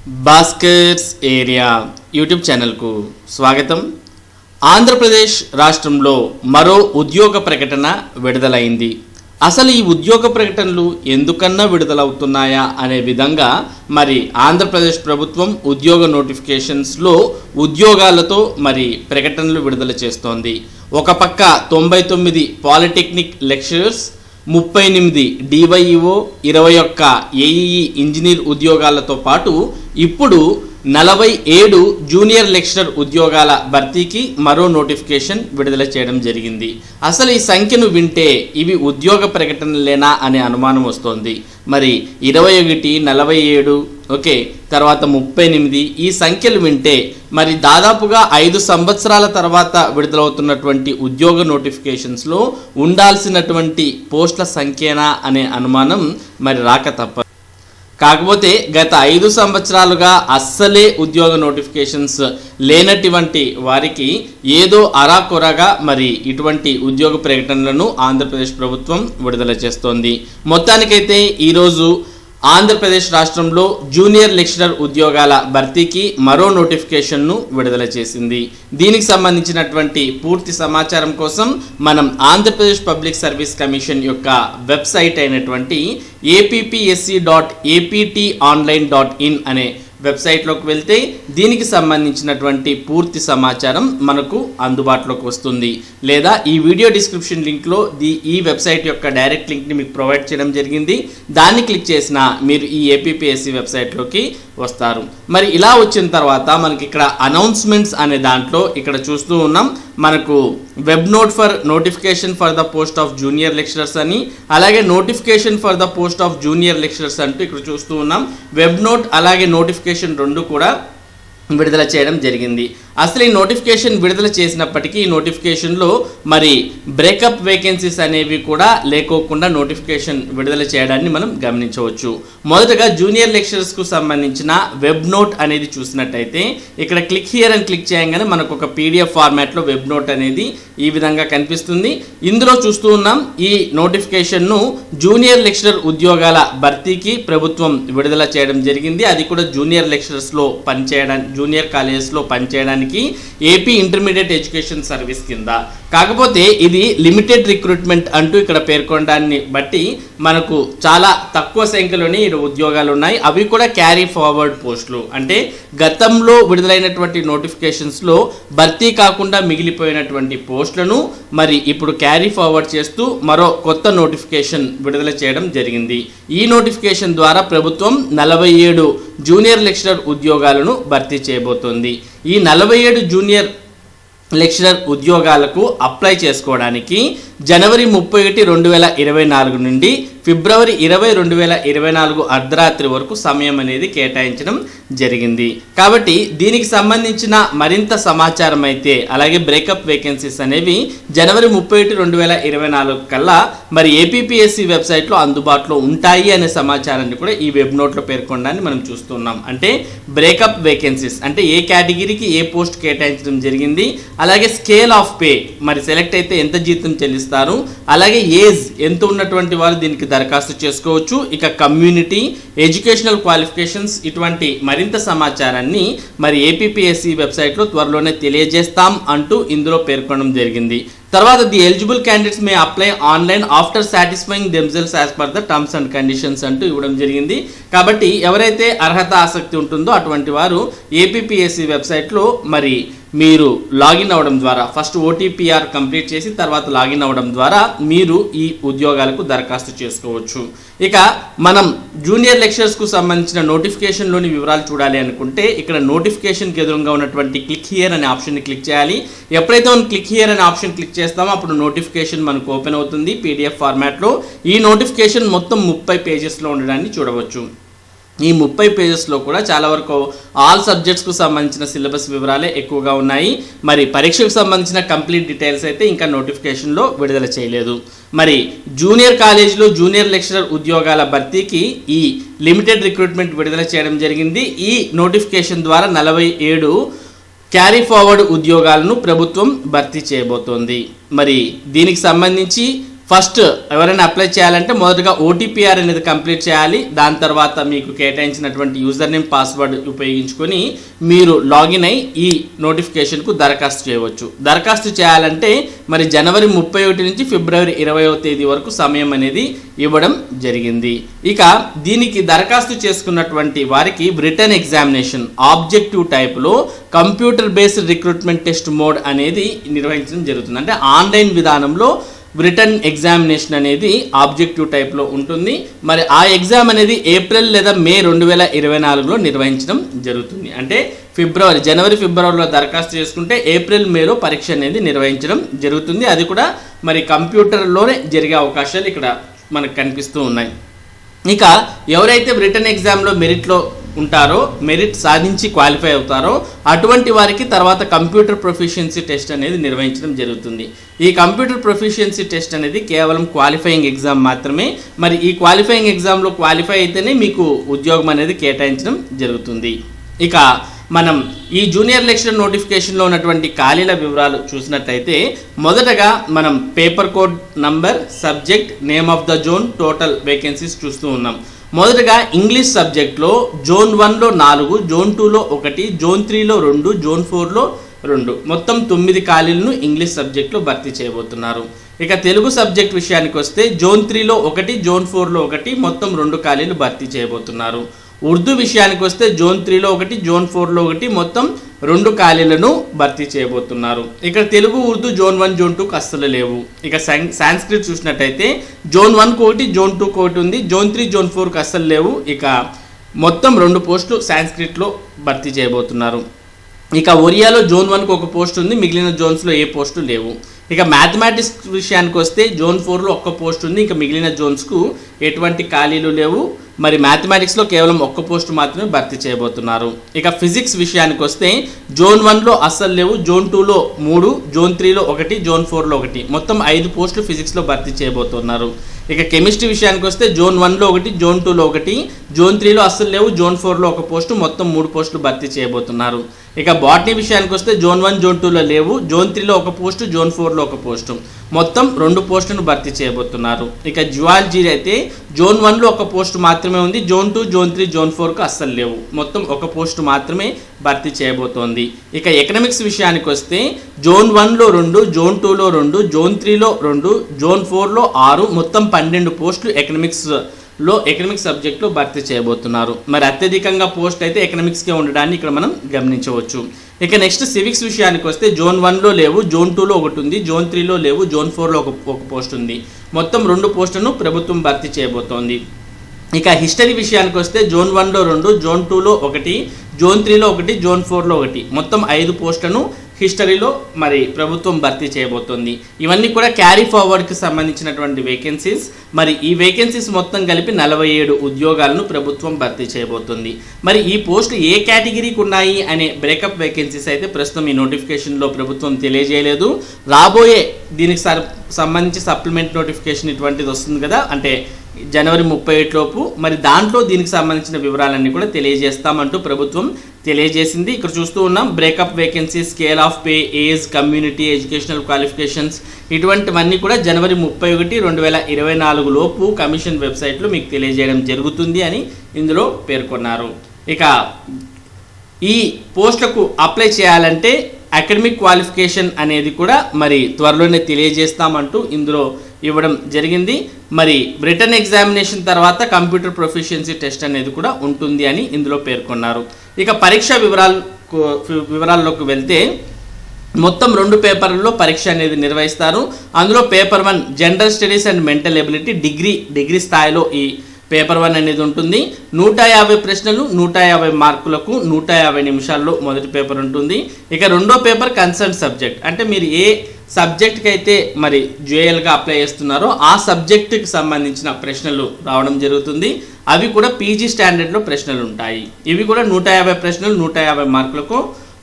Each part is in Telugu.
భాస్కర్స్ ఏరియా యూట్యూబ్ ఛానల్కు స్వాగతం. ఆంధ్రప్రదేశ్ రాష్ట్రంలో మరో ఉద్యోగ ప్రకటన విడుదలైంది. అసలు ఈ ఉద్యోగ ప్రకటనలు ఎందుకన్నా విడుదలవుతున్నాయా అనే విధంగా మరి ఆంధ్రప్రదేశ్ ప్రభుత్వం ఉద్యోగ నోటిఫికేషన్స్లో ఉద్యోగాలతో మరి ప్రకటనలు విడుదల చేస్తోంది. ఒక పక్క 99 polytechnic lecturers, 38 DYEO, 21 AEE engineer ఉద్యోగాలతో పాటు ఇప్పుడు 47 జూనియర్ లెక్చరర్ ఉద్యోగాల భర్తీకి మరో నోటిఫికేషన్ విడుదల చేయడం జరిగింది. అసలు ఈ సంఖ్యను వింటే ఇవి ఉద్యోగ ప్రకటనలేనా అనే అనుమానం వస్తోంది. మరి 21, 47, తర్వాత 38 ఈ సంఖ్యలు వింటే మరి దాదాపుగా 5 సంవత్సరాల తర్వాత విడుదలవుతున్నటువంటి ఉద్యోగ నోటిఫికేషన్స్లో ఉండాల్సినటువంటి పోస్టుల సంఖ్యనా అనే అనుమానం మరి రాక తప్ప. కాకపోతే గత 5 సంవత్సరాలుగా అస్సలే ఉద్యోగ నోటిఫికేషన్స్ లేనటువంటి వారికి ఏదో అరాకొరగా మరి ఇటువంటి ఉద్యోగ ప్రకటనలను ఆంధ్రప్రదేశ్ ప్రభుత్వం విడుదల చేస్తోంది. మొత్తానికైతే ఈరోజు ఆంధ్రప్రదేశ్ రాష్ట్రంలో జూనియర్ లెక్చరర్ ఉద్యోగాల భర్తీకి మరో నోటిఫికేషన్ను విడుదల చేసింది. దీనికి సంబంధించినటువంటి పూర్తి సమాచారం కోసం మనం ఆంధ్రప్రదేశ్ పబ్లిక్ సర్వీస్ కమిషన్ యొక్క వెబ్సైట్ అయినటువంటి appsc.aptonline.in అనే వెబ్సైట్లోకి వెళ్తే దీనికి సంబంధించినటువంటి పూర్తి సమాచారం మనకు అందుబాటులోకి వస్తుంది. లేదా ఈ వీడియో డిస్క్రిప్షన్ లింక్లో ఈ వెబ్సైట్ యొక్క డైరెక్ట్ లింక్ని మీకు ప్రొవైడ్ చేయడం జరిగింది. దాన్ని క్లిక్ చేసినా మీరు ఈ ఏపీపీఎస్సీ వెబ్సైట్లోకి వస్తారు. మరి ఇలా వచ్చిన తర్వాత మనకి ఇక్కడ అనౌన్స్మెంట్స్ అనే దాంట్లో ఇక్కడ చూస్తూ ఉన్నాం, మనకు web note for notification for the post of junior lecturers అని, అలాగే notification for the post of junior lecturers అంటూ ఇక్కడ చూస్తూ ఉన్నాం. వెబ్ నోట్ అలాగే నోటిఫికేషన్ రెండు కూడా విడుదల చేయడం జరిగింది. అసలు ఈ నోటిఫికేషన్ విడుదల చేసినప్పటికీ ఈ నోటిఫికేషన్లో మరి బ్రేకప్ వేకెన్సీస్ అనేవి కూడా లేకోకుండా నోటిఫికేషన్ విడుదల చేయడాన్ని మనం గమనించవచ్చు. మొదటగా జూనియర్ లెక్చరర్స్కు సంబంధించిన వెబ్ నోట్ అనేది చూసినట్టయితే ఇక్కడ క్లిక్ హియర్ అని క్లిక్ చేయగానే మనకు ఒక పీడిఎఫ్ ఫార్మాట్లో వెబ్ నోట్ అనేది ఈ విధంగా కనిపిస్తుంది. ఇందులో చూస్తూ ఉన్నాం, ఈ నోటిఫికేషన్ను జూనియర్ లెక్చరర్ ఉద్యోగాల భర్తీకి ప్రభుత్వం విడుదల చేయడం జరిగింది. అది కూడా జూనియర్ లెక్చరర్స్లో పనిచేయడానికి, జూనియర్ కాలేజెస్లో పనిచేయడానికి ఏపీ ఇంటర్మీడియట్ ఎడ్యుకేషన్ సర్వీస్ కింద. కాకపోతే ఇది లిమిటెడ్ రిక్రూట్మెంట్ అంటూ ఇక్కడ పేర్కొనడాన్ని బట్టి మనకు చాలా తక్కువ సంఖ్యలోనే ఈ ఉద్యోగాలు ఉన్నాయి. అవి కూడా క్యారీ ఫార్వర్డ్ పోస్టులు, అంటే గతంలో విడుదలైనటువంటి నోటిఫికేషన్స్లో భర్తీ కాకుండా మిగిలిపోయినటువంటి పోస్టులను మరి ఇప్పుడు క్యారీ ఫార్వర్డ్ చేస్తూ మరో కొత్త నోటిఫికేషన్ విడుదల చేయడం జరిగింది. ఈ నోటిఫికేషన్ ద్వారా ప్రభుత్వం 47 జూనియర్ లెక్చరర్ ఉద్యోగాలను భర్తీ చేయబోతోంది. ఈ 47 జూనియర్ లెక్చరర్ ఉద్యోగాలకు అప్లై చేసుకోవడానికి జనవరి 31, 2024 నుండి ఫిబ్రవరి 20, 2024 అర్ధరాత్రి వరకు సమయం అనేది కేటాయించడం జరిగింది. కాబట్టి దీనికి సంబంధించిన మరింత సమాచారం అయితే అలాగే బ్రేకప్ వేకెన్సీస్ అనేవి జనవరి 31, 2024 కల్లా మరి ఏపీపీఎస్సీ వెబ్సైట్లో అందుబాటులో ఉంటాయి అనే సమాచారాన్ని కూడా ఈ వెబ్ నోట్లో పేర్కొనడాన్ని మనం చూస్తున్నాం. అంటే బ్రేకప్ వేకెన్సీస్ అంటే ఏ కేటగిరీకి ఏ పోస్ట్ కేటాయించడం జరిగింది, అలాగే స్కేల్ ఆఫ్ పే మరి సెలెక్ట్ అయితే ఎంత జీతం చెల్లిస్తారు, అలాగే ఏజ్ ఎంత ఉన్నటువంటి వారు దీనికి దరఖాస్తు చేసుకోవచ్చు, ఇక కమ్యూనిటీ, ఎడ్యుకేషనల్ క్వాలిఫికేషన్స్ ఇటువంటి మరింత సమాచారాన్ని మరి ఏపీపీఎస్సీ వెబ్సైట్లో త్వరలోనే తెలియజేస్తాం అంటూ ఇందులో పేర్కొనడం జరిగింది. తర్వాత the eligible candidates may apply online after satisfying themselves as per the terms and conditions అంటూ ఇవ్వడం జరిగింది. కాబట్టి ఎవరైతే అర్హత ఆసక్తి ఉంటుందో అటువంటి వారు ఏపీపీఎస్సీ వెబ్సైట్లో మరి మీరు లాగిన్ అవ్వడం ద్వారా ఫస్ట్ ఓటీపీఆర్ కంప్లీట్ చేసి తర్వాత లాగిన్ అవ్వడం ద్వారా మీరు ఈ ఉద్యోగాలకు దరఖాస్తు చేసుకోవచ్చు. ఇక మనం జూనియర్ లెక్చరర్స్కు సంబంధించిన నోటిఫికేషన్లోని వివరాలు చూడాలి అనుకుంటే ఇక్కడ నోటిఫికేషన్కి ఎదురుగా ఉన్నటువంటి క్లిక్ హియర్ అనే ఆప్షన్ని క్లిక్ చేయాలి. ఎప్పుడైతే మనం క్లిక్ హియర్ అనే ఆప్షన్ క్లిక్ చేస్తామో అప్పుడు నోటిఫికేషన్ మనకు ఓపెన్ అవుతుంది పీడిఎఫ్ ఫార్మాట్లో. ఈ నోటిఫికేషన్ మొత్తం 30 పేజెస్లో ఉండడాన్ని చూడవచ్చు. ఈ 30 పేజెస్లో కూడా చాలా వరకు ఆల్ సబ్జెక్ట్స్కు సంబంధించిన సిలబస్ వివరాలే ఎక్కువగా ఉన్నాయి. మరి పరీక్షకు సంబంధించిన కంప్లీట్ డీటెయిల్స్ అయితే ఇంకా నోటిఫికేషన్లో విడుదల చేయలేదు. మరి జూనియర్ కాలేజీలో జూనియర్ లెక్చరర్ ఉద్యోగాల భర్తీకి ఈ లిమిటెడ్ రిక్రూట్మెంట్ విడుదల చేయడం జరిగింది. ఈ నోటిఫికేషన్ ద్వారా 47 క్యారీ ఫార్వర్డ్ ఉద్యోగాలను ప్రభుత్వం భర్తీ చేయబోతోంది. మరి దీనికి సంబంధించి ఫస్ట్ ఎవరైనా అప్లై చేయాలంటే మొదటగా ఓటీపీఆర్ అనేది కంప్లీట్ చేయాలి. దాని తర్వాత మీకు కేటాయించినటువంటి యూజర్ నేమ్ పాస్వర్డ్ ఉపయోగించుకొని మీరు లాగిన్ అయి ఈ నోటిఫికేషన్కు దరఖాస్తు చేయవచ్చు. దరఖాస్తు చేయాలంటే మరి జనవరి 31 నుంచి ఫిబ్రవరి 20వ తేదీ వరకు సమయం అనేది ఇవ్వడం జరిగింది. ఇక దీనికి దరఖాస్తు చేసుకున్నటువంటి వారికి రిటన్ ఎగ్జామినేషన్ ఆబ్జెక్టివ్ టైప్లో computer based recruitment test mode అనేది నిర్వహించడం జరుగుతుంది. అంటే ఆన్లైన్ విధానంలో రిటర్న్ ఎగ్జామినేషన్ అనేది ఆబ్జెక్టివ్ టైప్లో ఉంటుంది. మరి ఆ ఎగ్జామ్ అనేది ఏప్రిల్ లేదా మే 2024లో నిర్వహించడం జరుగుతుంది. అంటే జనవరి ఫిబ్రవరిలో దరఖాస్తు చేసుకుంటే ఏప్రిల్ మేలో పరీక్ష అనేది నిర్వహించడం జరుగుతుంది. అది కూడా మరి కంప్యూటర్లోనే జరిగే అవకాశాలు ఇక్కడ మనకు కనిపిస్తూ ఉన్నాయి. ఇక ఎవరైతే రిటర్న్ ఎగ్జామ్లో మెరిట్లో ఉంటారో, మెరిట్ సాధించి క్వాలిఫై అవుతారో అటువంటి వారికి తర్వాత కంప్యూటర్ ప్రొఫిషియన్సీ టెస్ట్ అనేది నిర్వహించడం జరుగుతుంది. ఈ కంప్యూటర్ ప్రొఫిషియన్సీ టెస్ట్ అనేది కేవలం క్వాలిఫైయింగ్ ఎగ్జామ్ మాత్రమే. మరి ఈ క్వాలిఫైయింగ్ ఎగ్జామ్లో క్వాలిఫై అయితేనే మీకు ఉద్యోగం అనేది కేటాయించడం జరుగుతుంది. ఇక మనం ఈ జూనియర్ లెక్చరర్ నోటిఫికేషన్లో ఉన్నటువంటి ఖాళీల వివరాలు చూసినట్టయితే మొదటగా మనం paper code number, subject, name of the zone, total vacancies చూస్తూ ఉన్నాం. మొదటగా ఇంగ్లీష్ సబ్జెక్ట్లో జోన్ 1లో 4, జోన్ 2లో 1, జోన్ 3లో 2, జోన్ 4లో 2, మొత్తం 9 ఖాళీలను ఇంగ్లీష్ సబ్జెక్ట్లో భర్తీ చేయబోతున్నారు. ఇక తెలుగు సబ్జెక్ట్ విషయానికి వస్తే జోన్ 3లో 1, జోన్ 4లో 1, మొత్తం 2 ఖాళీలు భర్తీ చేయబోతున్నారు. ఉర్దూ విషయానికి వస్తే జోన్ 3లో 1, జోన్ 4లో 1, మొత్తం 2 ఖాళీలను భర్తీ చేయబోతున్నారు. ఇక్కడ తెలుగు, ఉర్దూ జోన్ 1, జోన్ 2కు అస్సలు లేవు. ఇక సాంస్క్రిట్ చూసినట్టయితే జోన్ 1కు 1, జోన్ 2కు 1 ఉంది, జోన్ 3, జోన్ 4కు అస్సలు లేవు. ఇక మొత్తం 2 పోస్టులు సాంస్క్రిట్లో భర్తీ చేయబోతున్నారు. ఇక ఒరియాలో జోన్ 1కు 1 పోస్ట్ ఉంది, మిగిలిన జోన్స్లో ఏ పోస్టు లేవు. ఇక మ్యాథమెటిక్స్ విషయానికి వస్తే జోన్ 4లో 1 పోస్ట్ ఉంది, ఇక మిగిలిన జోన్స్కు ఎటువంటి ఖాళీలు లేవు. మరి మ్యాథమెటిక్స్లో కేవలం 1 పోస్ట్ మాత్రమే భర్తీ చేయబోతున్నారు. ఇక ఫిజిక్స్ విషయానికి వస్తే జోన్ 1లో అస్సలు లేవు, జోన్ 2లో 3, జోన్ 3లో 1, జోన్ 4లో 1, మొత్తం 5 పోస్టులు ఫిజిక్స్లో భర్తీ చేయబోతున్నారు. ఇక కెమిస్ట్రీ విషయానికి వస్తే జోన్ 1లో 1, జోన్ 2లో 1, జోన్ 3లో అస్సలు లేవు, జోన్ 4లో 1 పోస్టు, మొత్తం 3 పోస్టులు భర్తీ చేయబోతున్నారు. ఇక బాటనీ విషయానికి వస్తే జోన్ 1, జోన్ 2లో లేవు, జోన్ 3లో 1 పోస్టు, జోన్ 4లో 1 పోస్టు, మొత్తం 2 పోస్టులను భర్తీ చేయబోతున్నారు. ఇక జువాలజీ అయితే జోన్ 1లో 1 పోస్టు మాత్రమే ఉంది, జోన్ 2, జోన్ 3, జోన్ 4కు అస్సలు లేవు, మొత్తం 1 పోస్టు మాత్రమే భర్తీ చేయబోతోంది. ఇక ఎకనామిక్స్ విషయానికి వస్తే జోన్ 1లో 2, జోన్ 2లో 2, జోన్ 3లో 2, జోన్ 4లో 6, మొత్తం 12 పోస్టులు ఎకనామిక్స్ సబ్జెక్ట్లో భర్తీ చేయబోతున్నారు. మరి అత్యధికంగా పోస్ట్ అయితే ఎకనామిక్స్కే ఉండడాన్ని ఇక్కడ మనం గమనించవచ్చు. ఇక నెక్స్ట్ సివిక్స్ విషయానికి వస్తే జోన్ 1లో లేవు, జోన్ 2లో 1 ఉంది, జోన్ 3లో లేవు, జోన్ 4లో 1 పోస్ట్ ఉంది, మొత్తం 2 పోస్టులను ప్రభుత్వం భర్తీ చేయబోతోంది. ఇక హిస్టరీ విషయానికి వస్తే జోన్ 1లో 2, జోన్ 2లో 1, జోన్ 3లో 1, జోన్ 4లో 1, మొత్తం 5 పోస్టులను హిస్టరీలో మరి ప్రభుత్వం భర్తీ చేయబోతోంది. ఇవన్నీ కూడా క్యారీ ఫార్వర్డ్కి సంబంధించినటువంటి వేకెన్సీస్. మరి ఈ వేకెన్సీస్ మొత్తం కలిపి 47 ఉద్యోగాలను ప్రభుత్వం భర్తీ చేయబోతుంది. మరి ఈ పోస్టులు ఏ కేటగిరీకి ఉన్నాయి అనే బ్రేకప్ వేకెన్సీస్ అయితే ప్రస్తుతం ఈ నోటిఫికేషన్లో ప్రభుత్వం తెలియజేయలేదు. రాబోయే దీనికి సంబంధించి సప్లిమెంట్ నోటిఫికేషన్ ఇటువంటిది వస్తుంది కదా, అంటే జనవరి 31 లోపు, మరి దాంట్లో దీనికి సంబంధించిన వివరాలన్నీ కూడా తెలియజేస్తామంటూ ప్రభుత్వం తెలియజేసింది. ఇక్కడ చూస్తూ ఉన్నాం breakup vacancy, scale of pay, age, community, educational qualifications, ఇటువంటివన్నీ కూడా జనవరి 31, 2024 లోపు కమిషన్ వెబ్సైట్లో మీకు తెలియజేయడం జరుగుతుంది అని ఇందులో పేర్కొన్నారు. ఇక ఈ పోస్టులకు అప్లై చేయాలంటే అకాడమిక్ క్వాలిఫికేషన్ అనేది కూడా మరి త్వరలోనే తెలియజేస్తామంటూ ఇందులో ఇవ్వడం జరిగింది. మరి రిటర్న్ ఎగ్జామినేషన్ తర్వాత కంప్యూటర్ ప్రొఫిషియన్సీ టెస్ట్ అనేది కూడా ఉంటుంది అని ఇందులో పేర్కొన్నారు. ఇక పరీక్ష వివరాల్లోకి వెళ్తే మొత్తం 2 పేపర్లలో పరీక్ష అనేది నిర్వహిస్తారు. అందులో paper 1 general studies and mental ability, degree స్థాయిలో ఈ పేపర్ 1 అనేది ఉంటుంది. 150 ప్రశ్నలు, 150 మార్కులకు 150 నిమిషాల్లో మొదటి పేపర్ ఉంటుంది. ఇక రెండో పేపర్ కన్సర్న్ సబ్జెక్ట్, అంటే మీరు ఏ సబ్జెక్ట్కి అయితే మరి జేఎల్గా అప్లై చేస్తున్నారో ఆ సబ్జెక్టుకి సంబంధించిన ప్రశ్నలు రావడం జరుగుతుంది. అవి కూడా పీజీ స్టాండర్డ్లో ప్రశ్నలు ఉంటాయి. ఇవి కూడా 150 ప్రశ్నలు 150 మార్కులకు,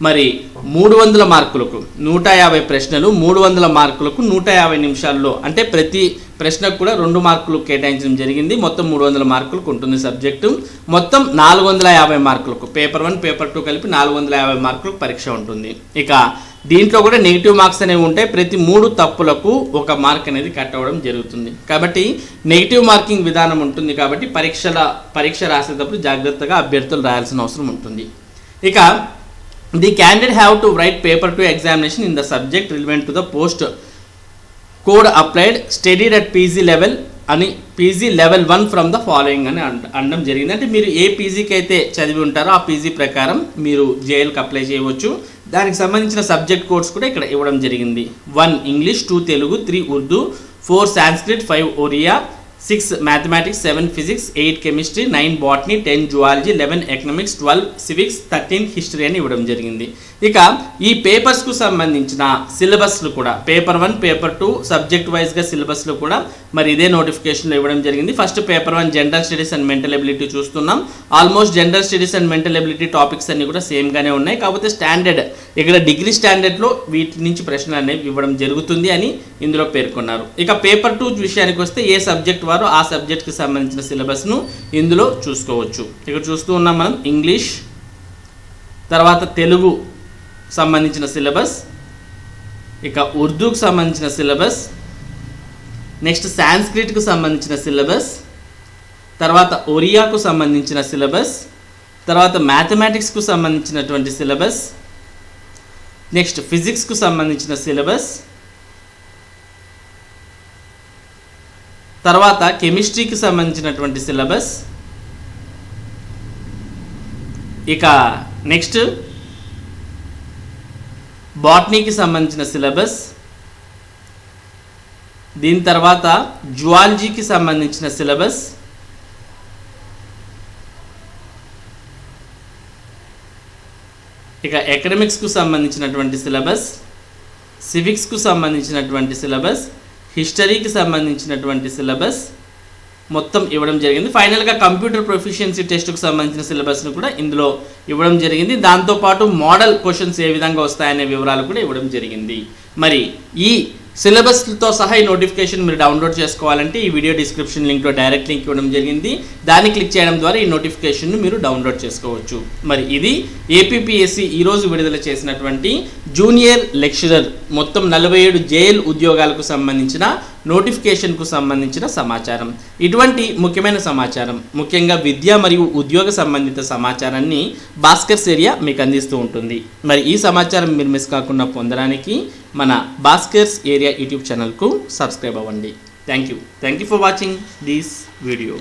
మరి 300 మార్కులకు 150 ప్రశ్నలు 300 మార్కులకు 150 నిమిషాల్లో, అంటే ప్రతి ప్రశ్నకు కూడా 2 మార్కులు కేటాయించడం జరిగింది. మొత్తం 300 మార్కులకు ఉంటుంది సబ్జెక్టు. మొత్తం 450 మార్కులకు పేపర్ 1 పేపర్ 2 కలిపి 450 మార్కులకు పరీక్ష ఉంటుంది. ఇక దీంట్లో కూడా నెగిటివ్ మార్క్స్ అనేవి ఉంటాయి. ప్రతి 3 తప్పులకు 1 మార్క్ అనేది కట్ అవ్వడం జరుగుతుంది. కాబట్టి నెగిటివ్ మార్కింగ్ విధానం ఉంటుంది. కాబట్టి పరీక్ష రాసేటప్పుడు జాగ్రత్తగా అభ్యర్థులు రాయాల్సిన అవసరం ఉంటుంది. ఇక the candidate have to write paper 2 examination in the subject relevant to the post code applied studied at PG level అని PG level 1 from the following అని అనడం జరిగింది. అంటే మీరు ఏ పీజీకి అయితే చదివి ఉంటారో ఆ పీజీ ప్రకారం మీరు జేఎల్కి అప్లై చేయవచ్చు. దానికి సంబంధించిన సబ్జెక్ట్ కోడ్స్ కూడా ఇక్కడ ఇవ్వడం జరిగింది. 1 English, 2 Telugu, 3 Urdu, 4 Sanskrit, 5 Oriya, 6 mathematics, 7 physics, 8 chemistry, 9 botany, 10 zoology, 11 economics, 12 civics, 13 history అని ఇవ్వడం జరిగింది. ఇక ఈ పేపర్స్కు సంబంధించిన సిలబస్లు కూడా పేపర్ 1, పేపర్ 2 సబ్జెక్ట్ వైజ్గా సిలబస్లు కూడా మరి ఇదే నోటిఫికేషన్లో ఇవ్వడం జరిగింది. First paper 1 general studies and mental ability చూస్తున్నాం. Almost general studies and mental ability topics అన్ని కూడా సేమ్గానే ఉన్నాయి. కాకపోతే స్టాండర్డ్ ఇక్కడ డిగ్రీ స్టాండర్డ్లో వీటి నుంచి ప్రశ్నలు అనేవి ఇవ్వడం జరుగుతుంది అని ఇందులో పేర్కొన్నారు. ఇక పేపర్ 2 విషయానికి వస్తే ఏ సబ్జెక్ట్ వారు ఆ సబ్జెక్ట్కి సంబంధించిన సిలబస్ను ఇందులో చూసుకోవచ్చు. ఇక్కడ చూస్తూ ఉన్నాం మనం ఇంగ్లీష్, తర్వాత తెలుగు సంబంధించిన సిలబస్, ఇక ఉర్దూకు సంబంధించిన సిలబస్, నెక్స్ట్ సాంస్క్రిట్కు సంబంధించిన సిలబస్, తర్వాత ఒరియాకు సంబంధించిన సిలబస్, తర్వాత మ్యాథమెటిక్స్కు సంబంధించినటువంటి సిలబస్, నెక్స్ట్ ఫిజిక్స్కు సంబంధించిన సిలబస్, తర్వాత కెమిస్ట్రీకి సంబంధించినటువంటి సిలబస్, ఇక నెక్స్ట్ బాటనీకి సంబంధించిన సిలబస్, దీని తర్వాత జువాలజీకి సంబంధించిన సిలబస్, ఇక ఎకనామిక్స్కు సంబంధించినటువంటి సిలబస్, సివిక్స్కు సంబంధించినటువంటి సిలబస్, హిస్టరీకి సంబంధించినటువంటి సిలబస్ మొత్తం ఇవ్వడం జరిగింది. ఫైనల్గా కంప్యూటర్ ప్రొఫిషియన్సీ టెస్ట్కు సంబంధించిన సిలబస్ను కూడా ఇందులో ఇవ్వడం జరిగింది. దాంతోపాటు మోడల్ క్వశ్చన్స్ ఏ విధంగా వస్తాయనే వివరాలు కూడా ఇవ్వడం జరిగింది. మరి ఈ సిలబస్తో సహా ఈ నోటిఫికేషన్ మీరు డౌన్లోడ్ చేసుకోవాలంటే ఈ వీడియో డిస్క్రిప్షన్ లింక్లో డైరెక్ట్ లింక్ ఇవ్వడం జరిగింది. దాన్ని క్లిక్ చేయడం ద్వారా ఈ నోటిఫికేషన్ను మీరు డౌన్లోడ్ చేసుకోవచ్చు. మరి ఇది ఏపీపీఎస్సీ ఈరోజు విడుదల చేసినటువంటి జూనియర్ లెక్చరర్ మొత్తం 47 జేఎల్ ఉద్యోగాలకు సంబంధించిన నోటిఫికేషన్కు సంబంధించిన సమాచారం. ఇటువంటి ముఖ్యమైన సమాచారం, ముఖ్యంగా విద్య మరియు ఉద్యోగ సంబంధిత సమాచారాన్ని భాస్కర్స్ ఏరియా మీకు అందిస్తూ ఉంటుంది. మరి ఈ సమాచారం మీరు మిస్ కాకుండా పొందడానికి మన భాస్కర్స్ ఏరియా యూట్యూబ్ ఛానల్కు సబ్స్క్రైబ్ అవ్వండి. Thank you for watching this video.